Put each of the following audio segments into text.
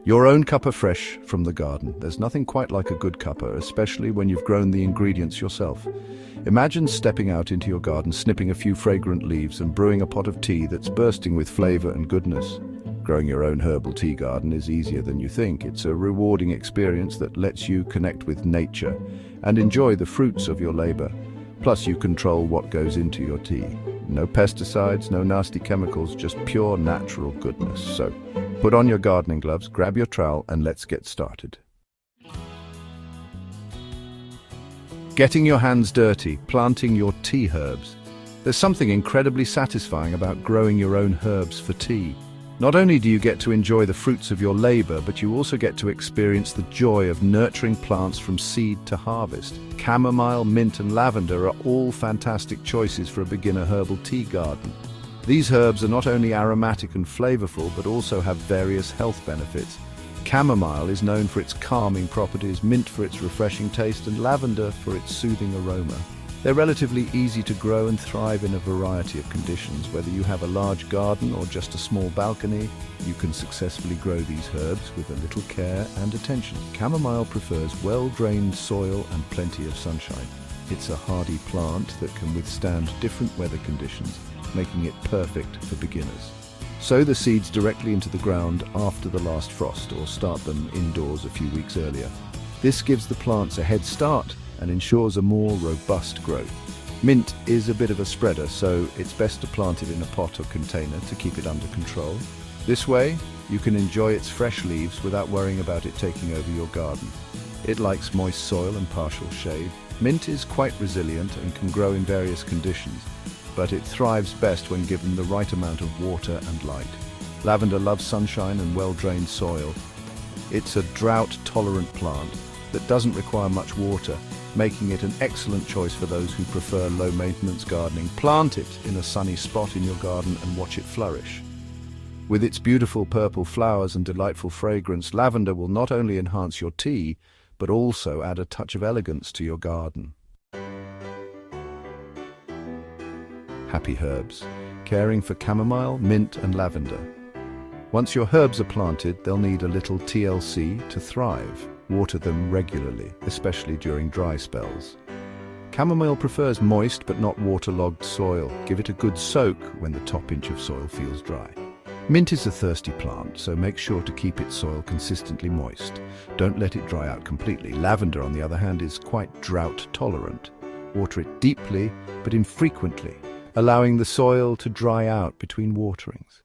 Your own cuppa fresh from the garden. There's nothing quite like a good cuppa, especially when you've grown the ingredients yourself. Imagine stepping out into your garden, snipping a few fragrant leaves and brewing a pot of tea that's bursting with flavor and goodness. Growing your own herbal tea garden is easier than you think. It's a rewarding experience that lets you connect with nature and enjoy the fruits of your labor. Plus, you control what goes into your tea. No pesticides, no nasty chemicals, just pure natural goodness. So, put on your gardening gloves, grab your trowel, and let's get started. Getting your hands dirty, planting your tea herbs. There's something incredibly satisfying about growing your own herbs for tea. Not only do you get to enjoy the fruits of your labor, but you also get to experience the joy of nurturing plants from seed to harvest. Chamomile, mint, and lavender are all fantastic choices for a beginner herbal tea garden. These herbs are not only aromatic and flavorful, but also have various health benefits. Chamomile is known for its calming properties, mint for its refreshing taste, and lavender for its soothing aroma. They're relatively easy to grow and thrive in a variety of conditions. Whether you have a large garden or just a small balcony, you can successfully grow these herbs with a little care and attention. Chamomile prefers well-drained soil and plenty of sunshine. It's a hardy plant that can withstand different weather conditions, making it perfect for beginners. Sow the seeds directly into the ground after the last frost, or start them indoors a few weeks earlier. This gives the plants a head start and ensures a more robust growth. Mint is a bit of a spreader, so it's best to plant it in a pot or container to keep it under control. This way, you can enjoy its fresh leaves without worrying about it taking over your garden. It likes moist soil and partial shade. Mint is quite resilient and can grow in various conditions, but it thrives best when given the right amount of water and light. Lavender loves sunshine and well-drained soil. It's a drought-tolerant plant that doesn't require much water, making it an excellent choice for those who prefer low-maintenance gardening. Plant it in a sunny spot in your garden and watch it flourish. With its beautiful purple flowers and delightful fragrance, lavender will not only enhance your tea, but also add a touch of elegance to your garden. Happy herbs. Caring for chamomile, mint, and lavender. Once your herbs are planted, they'll need a little TLC to thrive. Water them regularly, especially during dry spells. Chamomile prefers moist but not waterlogged soil. Give it a good soak when the top inch of soil feels dry. Mint is a thirsty plant, so make sure to keep its soil consistently moist. Don't let it dry out completely. Lavender, on the other hand, is quite drought tolerant. Water it deeply but infrequently, allowing the soil to dry out between waterings.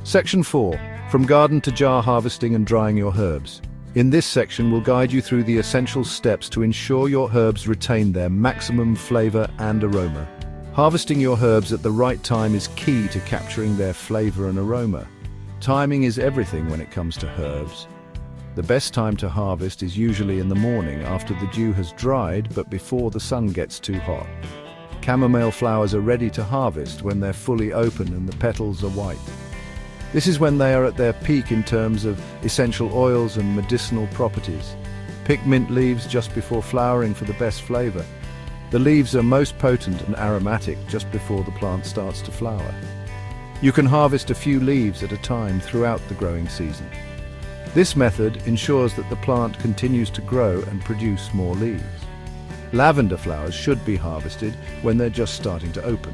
Section 4. From garden to jar harvesting and drying your herbs. In this section, we'll guide you through the essential steps to ensure your herbs retain their maximum flavor and aroma. Harvesting your herbs at the right time is key to capturing their flavor and aroma. Timing is everything when it comes to herbs. The best time to harvest is usually in the morning after the dew has dried but before the sun gets too hot. Chamomile flowers are ready to harvest when they're fully open and the petals are white. This is when they are at their peak in terms of essential oils and medicinal properties. Pick mint leaves just before flowering for the best flavor. The leaves are most potent and aromatic just before the plant starts to flower. You can harvest a few leaves at a time throughout the growing season. This method ensures that the plant continues to grow and produce more leaves. Lavender flowers should be harvested when they're just starting to open.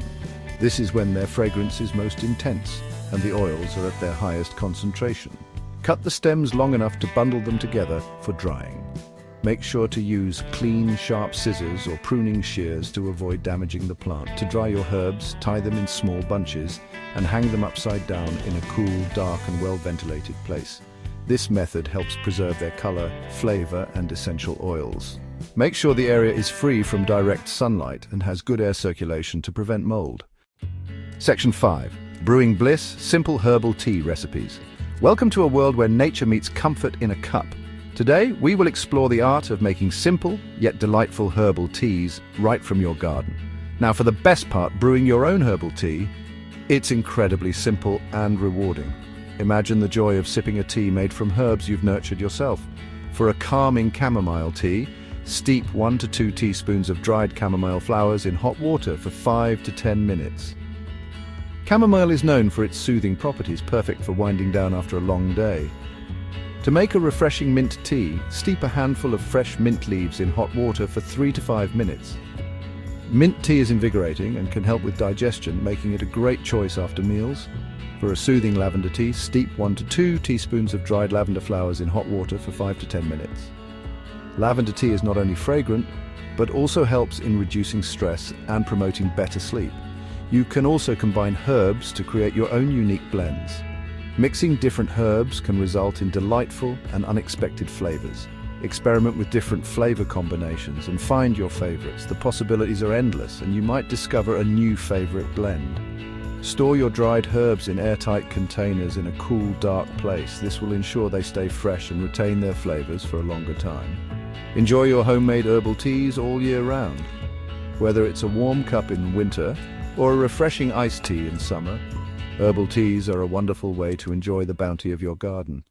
This is when their fragrance is most intense and the oils are at their highest concentration. Cut the stems long enough to bundle them together for drying. Make sure to use clean, sharp scissors or pruning shears to avoid damaging the plant. To dry your herbs, tie them in small bunches and hang them upside down in a cool, dark and well-ventilated place. This method helps preserve their color, flavor and essential oils. Make sure the area is free from direct sunlight and has good air circulation to prevent mold. Section 5. Brewing Bliss, Simple Herbal Tea Recipes. Welcome to a world where nature meets comfort in a cup. Today, we will explore the art of making simple, yet delightful herbal teas right from your garden. Now for the best part, brewing your own herbal tea, it's incredibly simple and rewarding. Imagine the joy of sipping a tea made from herbs you've nurtured yourself. For a calming chamomile tea, steep 1 to 2 teaspoons of dried chamomile flowers in hot water for 5 to 10 minutes. Chamomile is known for its soothing properties, perfect for winding down after a long day. To make a refreshing mint tea, steep a handful of fresh mint leaves in hot water for 3 to 5 minutes. Mint tea is invigorating and can help with digestion, making it a great choice after meals. For a soothing lavender tea, steep 1 to 2 teaspoons of dried lavender flowers in hot water for 5 to 10 minutes. Lavender tea is not only fragrant, but also helps in reducing stress and promoting better sleep. You can also combine herbs to create your own unique blends. Mixing different herbs can result in delightful and unexpected flavors. Experiment with different flavor combinations and find your favorites. The possibilities are endless, and you might discover a new favorite blend. Store your dried herbs in airtight containers in a cool, dark place. This will ensure they stay fresh and retain their flavors for a longer time. Enjoy your homemade herbal teas all year round. Whether it's a warm cup in winter or a refreshing iced tea in summer, herbal teas are a wonderful way to enjoy the bounty of your garden.